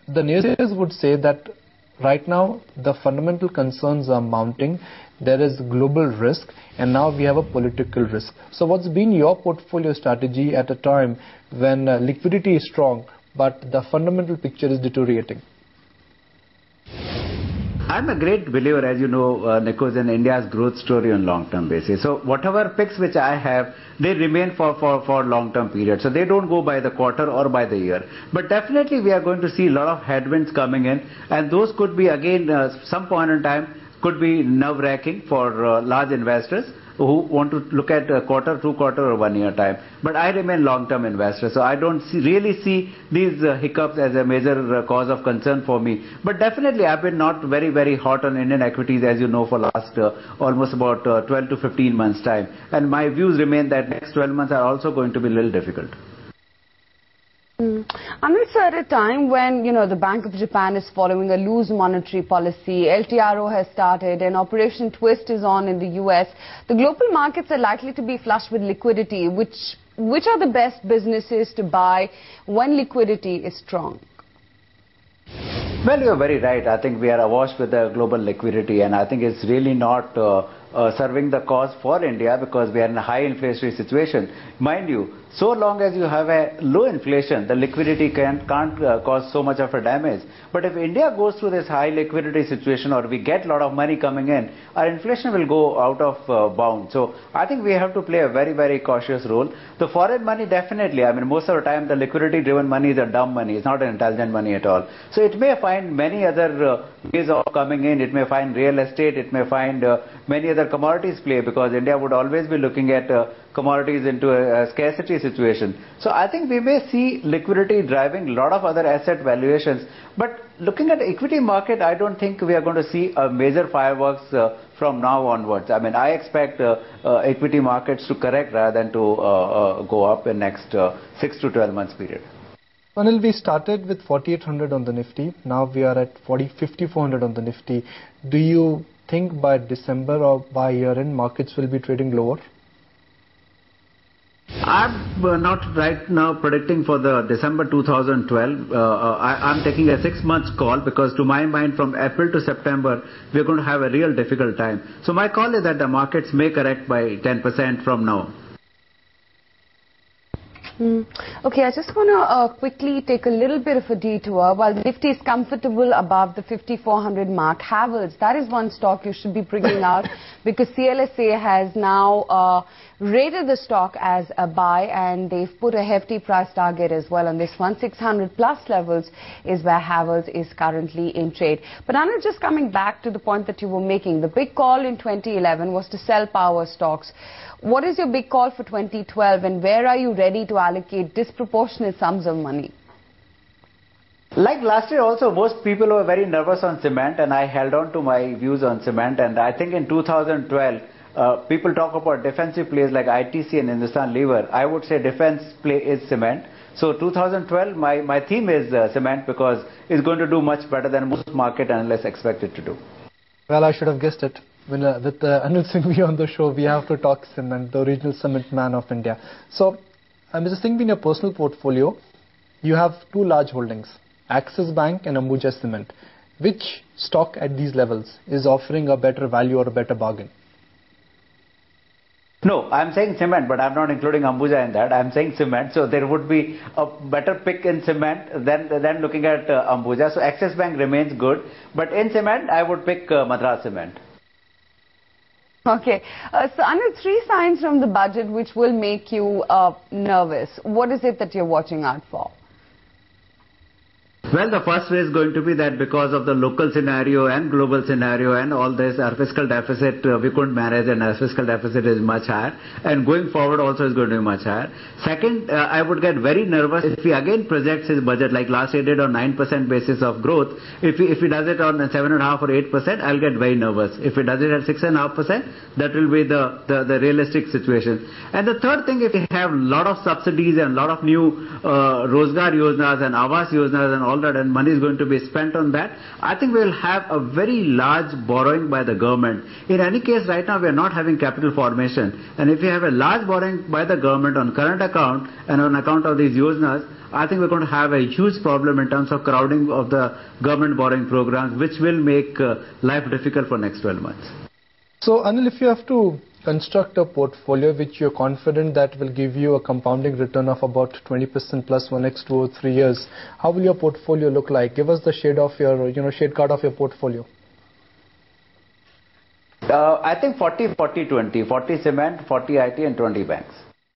the naysayers would say that right now the fundamental concerns are mounting. There is global risk, and now we have a political risk. So what's been your portfolio strategy at a time when liquidity is strong but the fundamental picture is deteriorating? I'm a great believer, as you know, Nicholas, in India's growth story on long-term basis. So whatever picks which I have, they remain for long-term period. So they don't go by the quarter or by the year. But definitely we are going to see a lot of headwinds coming in, and those could be again some point in time could be nerve-wracking for large investors who want to look at a quarter, 2 quarter or 1 year time. But I remain long-term investor, so I don't really see these hiccups as a major cause of concern for me. But definitely I've been not very, very hot on Indian equities, as you know, for last almost about 12 to 15 months time. And my views remain that next 12 months are also going to be a little difficult. Anil sir, at a time when, the Bank of Japan is following a loose monetary policy, LTRO has started and Operation Twist is on in the US, the global markets are likely to be flush with liquidity. Which are the best businesses to buy when liquidity is strong? Well, you're very right. I think we are awash with the global liquidity, and I think it's really not serving the cause for India, because we are in a high inflationary situation. Mind you, so long as you have a low inflation, the liquidity can't cause so much of a damage. But if India goes through this high liquidity situation, or we get a lot of money coming in, our inflation will go out of bounds. So I think we have to play a very, very cautious role. The foreign money, definitely, I mean, most of the time the liquidity driven money is a dumb money. It's not an intelligent money at all. So it may find many other ways of coming in. It may find real estate. It may find many other commodities play, because India would always be looking at commodities into a scarcity situation. So I think we may see liquidity driving a lot of other asset valuations. But looking at the equity market, I don't think we are going to see a major fireworks from now onwards. I mean, I expect equity markets to correct rather than to go up in next 6 to 12 months period. Anil, we started with 4,800 on the Nifty. Now we are at 5,400 on the Nifty. Do you think by December or by year-end markets will be trading lower? I'm not right now predicting for the December 2012. I'm taking a 6 months call, because to my mind from April to September we're going to have a real difficult time. So my call is that the markets may correct by 10% from now. Okay, I just want to quickly take a little bit of a detour. While Nifty is comfortable above the 5,400 mark, Havells, that is one stock you should be bringing out, because CLSA has now rated the stock as a buy, and they've put a hefty price target as well on this one. 600 plus levels is where Havells is currently in trade. But Anil, just coming back to the point that you were making, the big call in 2011 was to sell power stocks. What is your big call for 2012, and where are you ready to allocate disproportionate sums of money? Like last year also, most people were very nervous on cement, and I held on to my views on cement. And I think in 2012, people talk about defensive plays like ITC and Hindustan Lever. I would say defense play is cement. So 2012, my theme is cement, because it's going to do much better than most market analysts expect it to do. Well, I should have guessed it. With Anil Singhvi on the show, we have to talk cement, the original cement man of India. So, Mr. Singhvi, in your personal portfolio, you have 2 large holdings, Axis Bank and Ambuja Cement. Which stock at these levels is offering a better value or a better bargain? No, I'm saying cement, but I'm not including Ambuja in that. I'm saying cement. So there would be a better pick in cement than looking at Ambuja. So Axis Bank remains good. But in cement, I would pick Madras Cement. Okay. So, Anil, 3 signs from the budget which will make you nervous. What is it that you're watching out for? Well, the first way is going to be that because of the local scenario and global scenario and all this, our fiscal deficit, we couldn't manage, and our fiscal deficit is much higher. And going forward also is going to be much higher. Second, I would get very nervous if he again projects his budget like last year did on 9% basis of growth. If he does it on 7.5 or 8%, I'll get very nervous. If he does it at 6.5%, that will be the realistic situation. And the third thing, if we have a lot of subsidies and a lot of new Rozgar Yojanas and Awas Yojanas and all squandered and money is going to be spent on that, I think we will have a very large borrowing by the government. In any case, right now we are not having capital formation, and if we have a large borrowing by the government on current account and on account of these yojanas, I think we're going to have a huge problem in terms of crowding of the government borrowing programs, which will make life difficult for next 12 months. So, Anil, if you have to construct a portfolio which you're confident that will give you a compounding return of about 20% plus for next 2 or 3 years, how will your portfolio look like? Give us the shade of your, shade card of your portfolio. I think 40, 40, 20. 40 cement, 40 IT and 20 banks.